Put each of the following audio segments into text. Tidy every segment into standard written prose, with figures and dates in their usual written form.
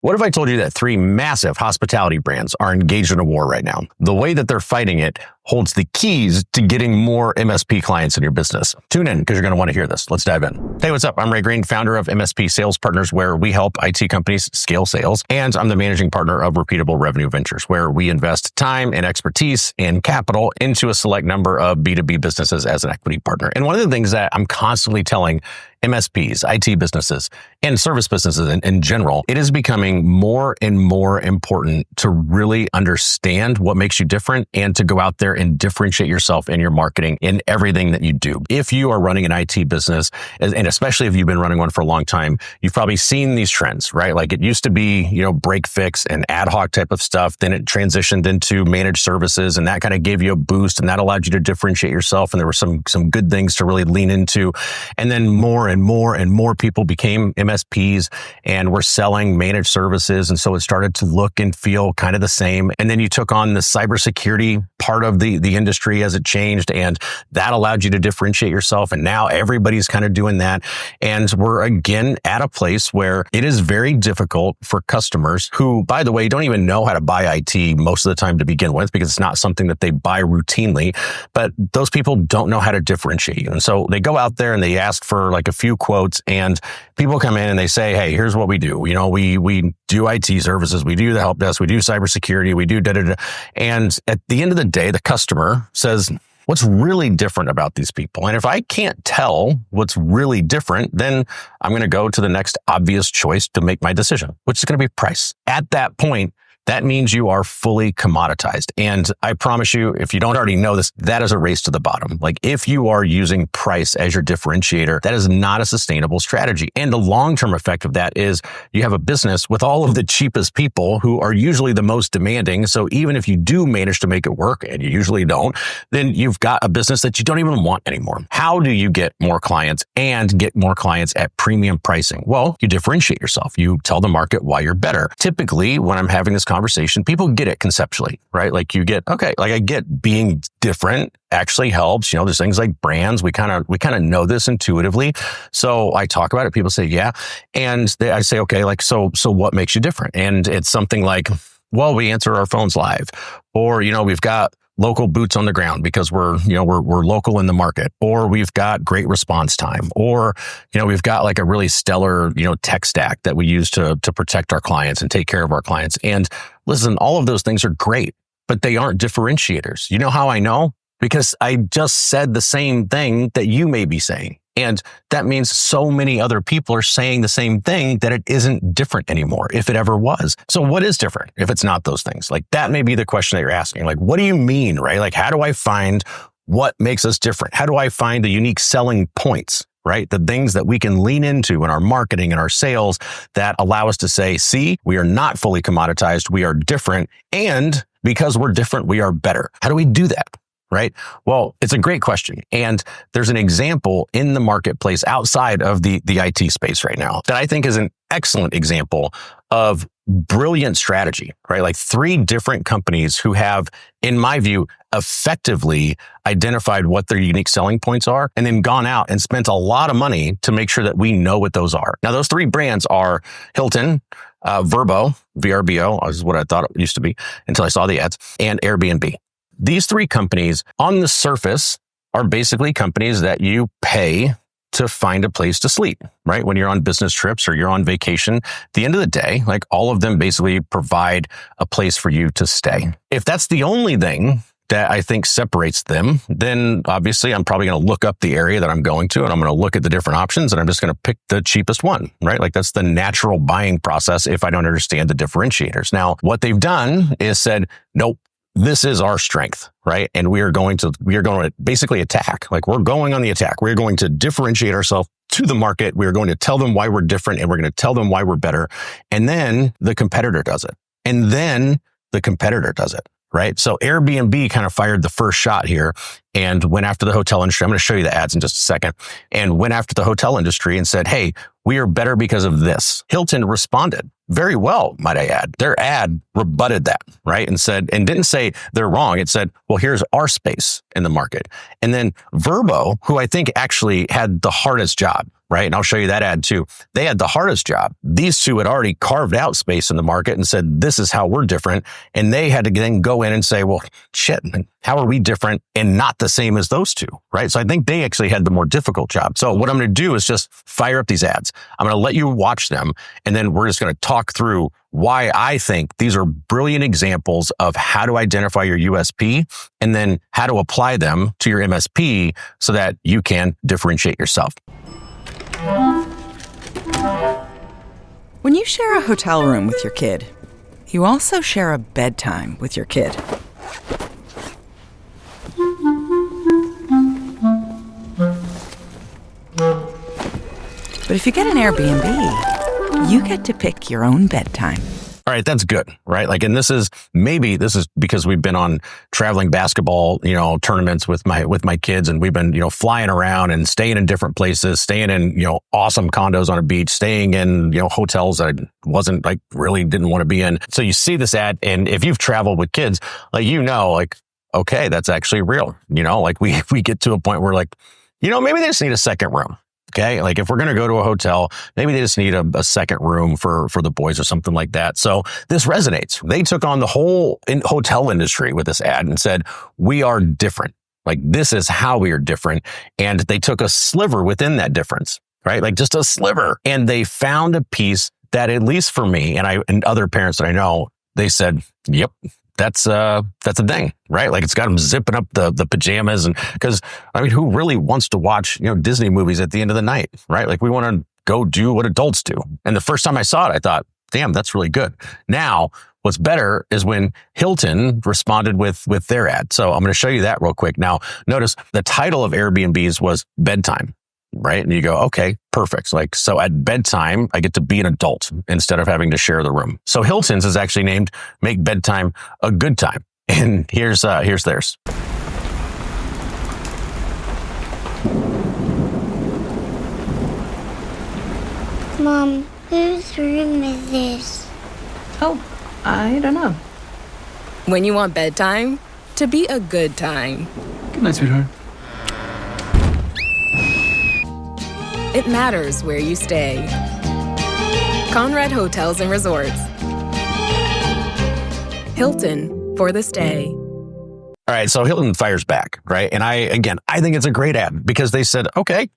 What if I told you that 3 massive hospitality brands are engaged in a war right now? The way that they're fighting it holds the keys to getting more MSP clients in your business. Tune in because you're going to want to hear this. Let's dive in. Hey, what's up? I'm Ray Green, founder of MSP Sales Partners, where we help IT companies scale sales. And I'm the managing partner of Repeatable Revenue Ventures, where we invest time and expertise and capital into a select number of B2B businesses as an equity partner. And one of the things that I'm constantly telling MSPs, IT businesses, and service businesses in general, it is becoming more and more important to really understand what makes you different and to go out there and differentiate yourself in your marketing in everything that you do. If you are running an IT business, and especially if you've been running one for a long time, you've probably seen these trends, right? Like it used to be, break fix and ad hoc type of stuff. Then it transitioned into managed services, and that kind of gave you a boost, and that allowed you to differentiate yourself. And there were some good things to really lean into. And then more and more people became MSPs and were selling managed services. And so it started to look and feel kind of the same. And then you took on the cybersecurity part of the industry as it changed, and that allowed you to differentiate yourself. And now everybody's kind of doing that. And we're again at a place where it is very difficult for customers who, by the way, don't even know how to buy IT most of the time to begin with, because it's not something that they buy routinely. But those people don't know how to differentiate you. And so they go out there and they ask for like a few quotes, and people come in and they say, hey, here's what we do. We do IT services, we do the help desk, we do cybersecurity, we do da-da-da. And at the end of the day, the customer says, what's really different about these people? And if I can't tell what's really different, then I'm going to go to the next obvious choice to make my decision, which is going to be price. At that point, that means you are fully commoditized. And I promise you, if you don't already know this, that is a race to the bottom. Like if you are using price as your differentiator, that is not a sustainable strategy. And the long-term effect of that is you have a business with all of the cheapest people who are usually the most demanding. So even if you do manage to make it work, and you usually don't, then you've got a business that you don't even want anymore. How do you get more clients and get more clients at premium pricing? Well, you differentiate yourself. You tell the market why you're better. Typically, when I'm having this conversation, people get it conceptually, right? Like you get, okay, like I get being different actually helps. There's things like brands. We kind of know this intuitively. So I talk about it. People say, yeah. And I say, okay, like, so what makes you different? And it's something like, well, we answer our phones live, or, we've got local boots on the ground because we're local in the market, or we've got great response time, or, we've got like a really stellar, tech stack that we use to protect our clients and take care of our clients. And listen, all of those things are great, but they aren't differentiators. You know how I know? Because I just said the same thing that you may be saying. And that means so many other people are saying the same thing that it isn't different anymore, if it ever was. So what is different if it's not those things? Like that may be the question that you're asking. Like, what do you mean, right? Like, how do I find what makes us different? How do I find the unique selling points, right? The things that we can lean into in our marketing and our sales that allow us to say, see, we are not fully commoditized. We are different. And because we're different, we are better. How do we do that? Right? Well, it's a great question. And there's an example in the marketplace outside of the IT space right now that I think is an excellent example of brilliant strategy, right? Like 3 different companies who have, in my view, effectively identified what their unique selling points are and then gone out and spent a lot of money to make sure that we know what those are. Now, those 3 brands are Hilton, Vrbo, VRBO, is what I thought it used to be until I saw the ads, and Airbnb. These 3 companies on the surface are basically companies that you pay to find a place to sleep, right? When you're on business trips or you're on vacation, at the end of the day, like all of them basically provide a place for you to stay. If that's the only thing that I think separates them, then obviously I'm probably going to look up the area that I'm going to, and I'm going to look at the different options, and I'm just going to pick the cheapest one, right? Like that's the natural buying process if I don't understand the differentiators. Now, what they've done is said, nope, this is our strength, right? And we are going to basically attack. Like we're going on the attack. We're going to differentiate ourselves to the market. We're going to tell them why we're different, and we're going to tell them why we're better. And then the competitor does it. And then the competitor does it, right? So Airbnb kind of fired the first shot here and went after the hotel industry. I'm going to show you the ads in just a second. And went after the hotel industry and said, hey, we are better because of this. Hilton responded very well, might I add. Their ad rebutted that, right? And didn't say they're wrong. It said, well, here's our space in the market. And then Vrbo, who I think actually had the hardest job, right? And I'll show you that ad too. They had the hardest job. These two had already carved out space in the market and said, this is how we're different. And they had to then go in and say, well, shit, how are we different and not the same as those two, right? So I think they actually had the more difficult job. So what I'm going to do is just fire up these ads. I'm going to let you watch them. And then we're just going to talk through why I think these are brilliant examples of how to identify your USP and then how to apply them to your MSP so that you can differentiate yourself. When you share a hotel room with your kid, you also share a bedtime with your kid. But if you get an Airbnb, you get to pick your own bedtime. All right, that's good, right? Like, and this is because we've been on traveling basketball, tournaments with my kids, and we've been, flying around and staying in different places, staying in, awesome condos on a beach, staying in, hotels that I really didn't want to be in. So you see this ad, and if you've traveled with kids, okay, that's actually real. We get to a point where maybe they just need a second room. Okay. Like if we're going to go to a hotel, maybe they just need a second room for the boys or something like that. So this resonates. They took on the whole hotel industry with this ad and said, we are different. Like this is how we are different. And they took a sliver within that difference, right? Like just a sliver. And they found a piece that, at least for me and other parents that I know, they said, yep. That's a thing, right? Like it's got them zipping up the pajamas, and because who really wants to watch Disney movies at the end of the night, right? Like we want to go do what adults do. And the first time I saw it, I thought, damn, that's really good. Now, what's better is when Hilton responded with their ad. So I'm going to show you that real quick. Now, notice the title of Airbnb's was bedtime. Right. And you go, okay, perfect. So at bedtime, I get to be an adult instead of having to share the room. So Hilton's is actually named Make Bedtime a Good Time. And here's theirs. Mom, whose room is this? Oh, I don't know. When you want bedtime, to be a good time. Good night, sweetheart. It matters where you stay. Conrad Hotels and Resorts. Hilton for the stay. All right, so Hilton fires back, right? And I think it's a great ad because they said, okay,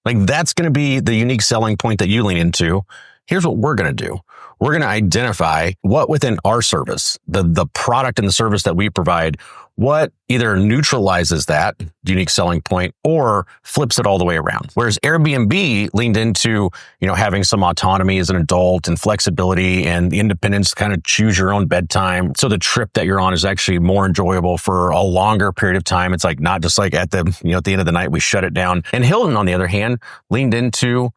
that's going to be the unique selling point that you lean into. Here's what we're going to do. We're going to identify what within our service, the product and the service that we provide, what either neutralizes that unique selling point or flips it all the way around. Whereas Airbnb leaned into, having some autonomy as an adult and flexibility and the independence to kind of choose your own bedtime. So the trip that you're on is actually more enjoyable for a longer period of time. It's not just at the end of the night, we shut it down. And Hilton, on the other hand, leaned into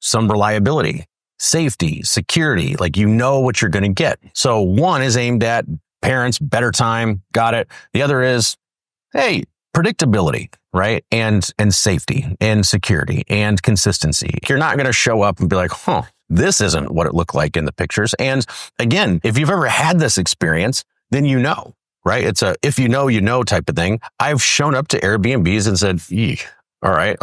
some reliability, safety, security, what you're going to get. So one is aimed at parents, better time, got it. The other is, hey, predictability, right? And safety and security and consistency. You're not going to show up and be like, this isn't what it looked like in the pictures. And again, if you've ever had this experience, then right? It's a if you know type of thing. I've shown up to Airbnbs and said, all right,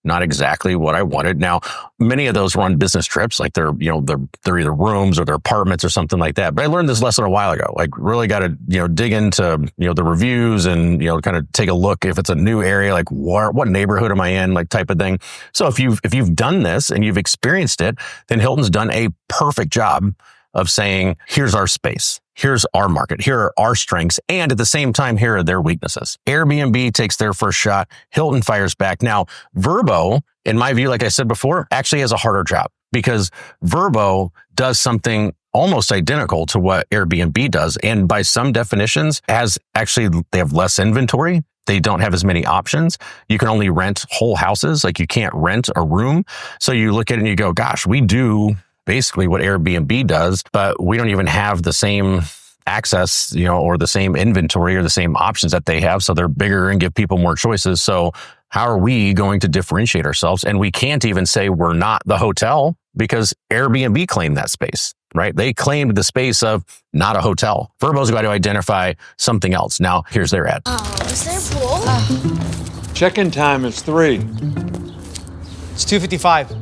not exactly what I wanted. Now, many of those were on business trips, they're either rooms or they're apartments or something like that. But I learned this lesson a while ago. Really got to, dig into, the reviews and, kind of take a look if it's a new area, what neighborhood am I in, type of thing. So if you've done this and you've experienced it, then Hilton's done a perfect job of saying, here's our space. Here's our market. Here are our strengths. And at the same time, here are their weaknesses. Airbnb takes their first shot. Hilton fires back. Now, Vrbo, in my view, like I said before, actually has a harder job because Vrbo does something almost identical to what Airbnb does. And by some definitions, they have less inventory. They don't have as many options. You can only rent whole houses. You can't rent a room. So you look at it and you go, gosh, we do basically what Airbnb does, but we don't even have the same access, or the same inventory or the same options that they have. So they're bigger and give people more choices. So how are we going to differentiate ourselves? And we can't even say we're not the hotel because Airbnb claimed that space, right? They claimed the space of not a hotel. Vrbo's got to identify something else. Now, here's their ad. Oh, is there a pool? Check-in time is 3. It's 2:55.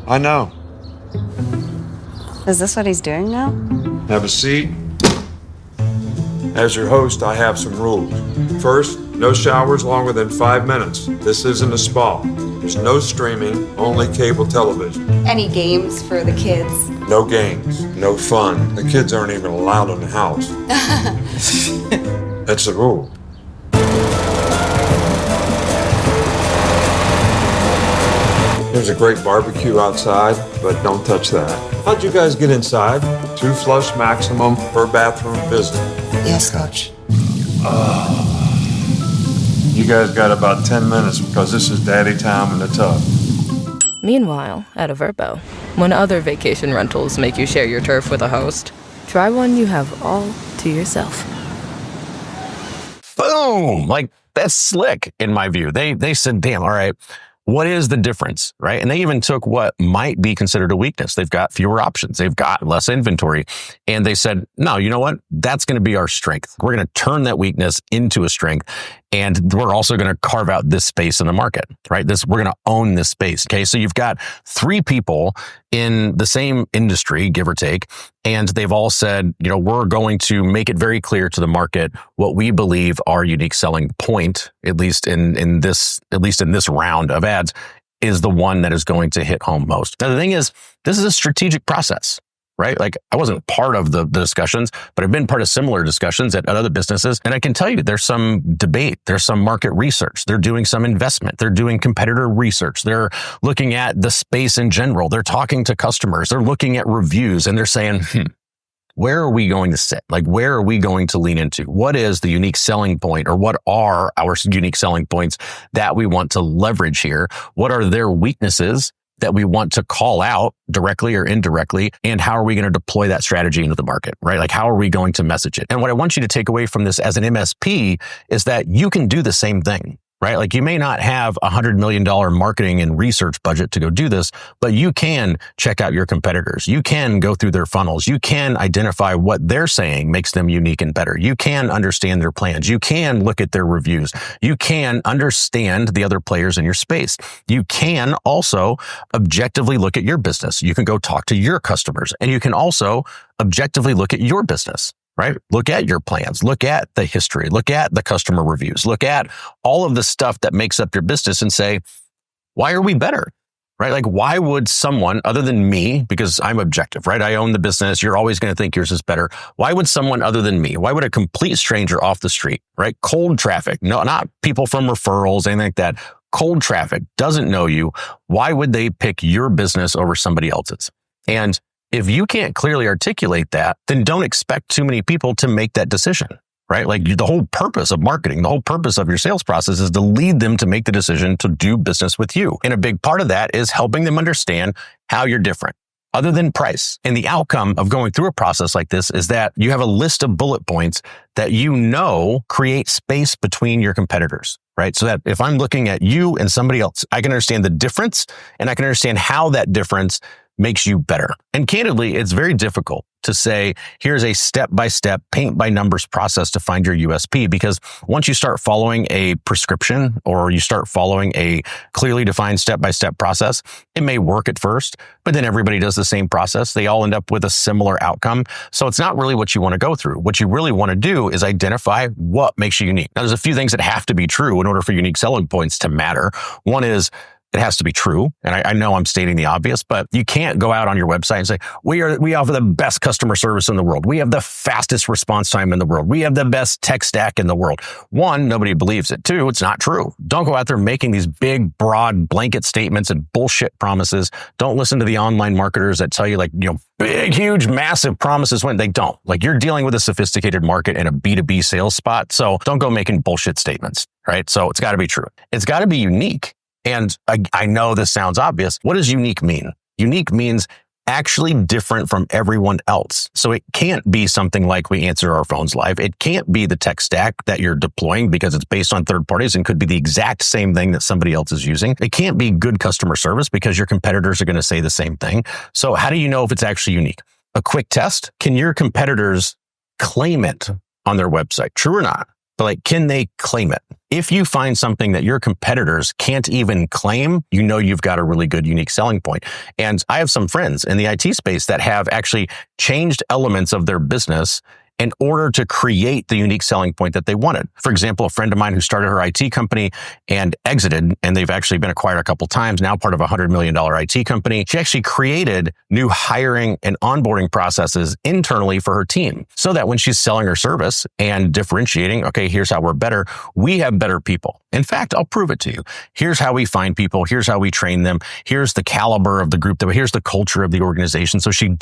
I know. Is this what he's doing now? Have a seat. As your host, I have some rules. First, no showers longer than 5 minutes. This isn't a spa. There's no streaming, only cable television. Any games for the kids? No games, no fun. The kids aren't even allowed in the house. That's the rule. There's a great barbecue outside, but don't touch that. How'd you guys get inside? 2 flush maximum per bathroom visit. Yes, Coach. You guys got about 10 minutes because this is daddy time in the tub. Meanwhile, at a Vrbo, when other vacation rentals make you share your turf with a host, try one you have all to yourself. Boom! Like, that's slick in my view. They said, damn, all right, what is the difference, right? And they even took what might be considered a weakness. They've got fewer options. They've got less inventory. And they said, no, you know what? That's going to be our strength. We're going to turn that weakness into a strength. And we're also going to carve out this space in the market, right? We're going to own this space. Okay. So you've got 3 people in the same industry, give or take, and they've all said, you know, we're going to make it very clear to the market what we believe our unique selling point, at least in this round of ads, is the one that is going to hit home most. Now, the thing is, this is a strategic process. Right? Like, I wasn't part of the discussions, but I've been part of similar discussions at other businesses. And I can tell you there's some debate. There's some market research. They're doing some investment. They're doing competitor research. They're looking at the space in general. They're talking to customers. They're looking at reviews and they're saying, where are we going to sit? Like, where are we going to lean into? What is the unique selling point, or what are our unique selling points that we want to leverage here? What are their weaknesses that we want to call out directly or indirectly? And how are we going to deploy that strategy into the market, right? Like, how are we going to message it? And what I want you to take away from this as an MSP is that you can do the same thing, right? Like, you may not have $100 million marketing and research budget to go do this, but you can check out your competitors. You can go through their funnels. You can identify what they're saying makes them unique and better. You can understand their plans. You can look at their reviews. You can understand the other players in your space. You can also objectively look at your business. You can go talk to your customers, and you can also objectively look at your business. Right? Look at your plans, look at the history, look at the customer reviews, look at all of the stuff that makes up your business and say, why are we better? Right? Like, why would someone other than me, because I'm objective, right? I own the business. You're always going to think yours is better. Why would someone other than me, why would a complete stranger off the street, right? Cold traffic, no, not people from referrals, anything like that. Cold traffic, doesn't know you. Why would they pick your business over somebody else's? And if you can't clearly articulate that, then don't expect too many people to make that decision, right? Like, the whole purpose of marketing, the whole purpose of your sales process is to lead them to make the decision to do business with you. And a big part of that is helping them understand how you're different, other than price. And the outcome of going through a process like this is that you have a list of bullet points that you know create space between your competitors, right? So that if I'm looking at you and somebody else, I can understand the difference and I can understand how that difference makes you better. And candidly, it's very difficult to say, here's a step-by-step, paint-by-numbers process to find your USP, because once you start following a prescription or you start following a clearly defined step-by-step process, it may work at first, but then everybody does the same process. They all end up with a similar outcome. So it's not really what you want to go through. What you really want to do is identify what makes you unique. Now, there's a few things that have to be true in order for unique selling points to matter. One is, it has to be true. And I know I'm stating the obvious, but you can't go out on your website and say, we offer the best customer service in the world. We have the fastest response time in the world. We have the best tech stack in the world. One, nobody believes it. Two, it's not true. Don't go out there making these big, broad blanket statements and bullshit promises. Don't listen to the online marketers that tell you, like, big, huge, massive promises when they don't. Like, you're dealing with a sophisticated market and a B2B sales spot. So don't go making bullshit statements, right? So it's got to be true. It's got to be unique. And I know this sounds obvious. What does unique mean? Unique means actually different from everyone else. So it can't be something like we answer our phones live. It can't be the tech stack that you're deploying because it's based on third parties and could be the exact same thing that somebody else is using. It can't be good customer service because your competitors are going to say the same thing. So how do you know if it's actually unique? A quick test. Can your competitors claim it on their website? True or not? but like, can they claim it? If you find something that your competitors can't even claim, you know you've got a really good unique selling point. And I have some friends in the IT space that have actually changed elements of their business in order to create the unique selling point that they wanted. For example, a friend of mine who started her IT company and exited, and they've actually been acquired a couple times, now part of a $100 million IT company. She actually created new hiring and onboarding processes internally for her team so that when she's selling her service and differentiating, okay, here's how we're better, we have better people. In fact, I'll prove it to you. Here's how we find people. Here's how we train them. Here's the caliber of the group. Here's the culture of the organization. So she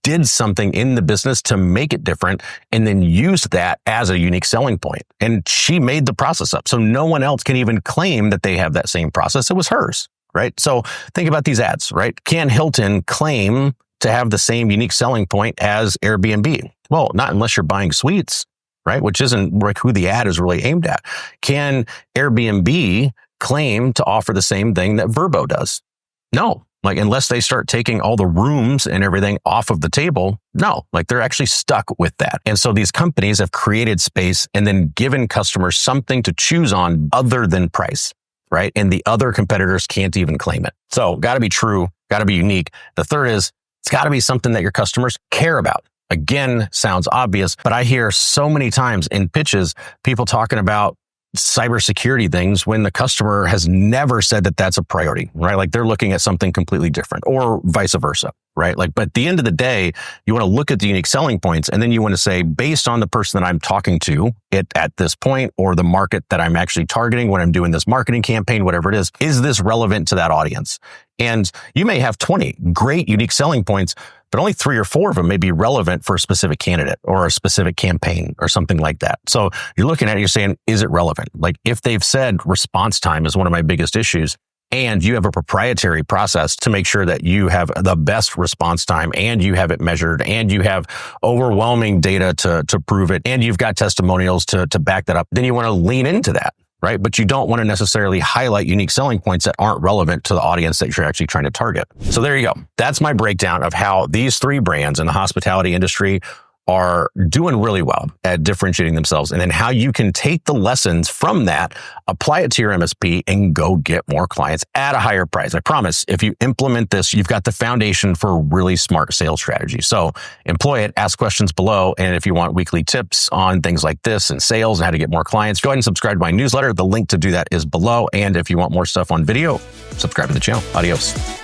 did something in the business to make it different and then used that as a unique selling point. And she made the process up. So no one else can even claim that they have that same process. It was hers, right? So think about these ads, right? Can Hilton claim to have the same unique selling point as Airbnb? Well, not unless you're buying suites, right? Which isn't like who the ad is really aimed at. Can Airbnb claim to offer the same thing that Vrbo does? No. Like, unless they start taking all the rooms and everything off of the table, no, like they're actually stuck with that. And so these companies have created space and then given customers something to choose on other than price, right? And the other competitors can't even claim it. So got to be true, got to be unique. The third is it's got to be something that your customers care about. Again, sounds obvious, but I hear so many times in pitches, people talking about cybersecurity things when the customer has never said that that's a priority, right? Like they're looking at something completely different or vice versa, right? Like, but at the end of the day, you want to look at the unique selling points and then you want to say, based on the person that I'm talking to at this point or the market that I'm actually targeting when I'm doing this marketing campaign, whatever it is this relevant to that audience? And you may have 20 great unique selling points, but only 3 or 4 of them may be relevant for a specific candidate or a specific campaign or something like that. So you're looking at it, you're saying, is it relevant? Like if they've said response time is one of my biggest issues, and you have a proprietary process to make sure that you have the best response time and you have it measured and you have overwhelming data to prove it and you've got testimonials to back that up, then you want to lean into that, right? But you don't want to necessarily highlight unique selling points that aren't relevant to the audience that you're actually trying to target. So there you go. That's my breakdown of how these 3 brands in the hospitality industry are doing really well at differentiating themselves, and then how you can take the lessons from that, apply it to your MSP, and go get more clients at a higher price. I promise, if you implement this, you've got the foundation for a really smart sales strategy. So employ it, ask questions below, and if you want weekly tips on things like this and sales and how to get more clients, go ahead and subscribe to my newsletter. The link to do that is below. And if you want more stuff on video, subscribe to the channel. Adios.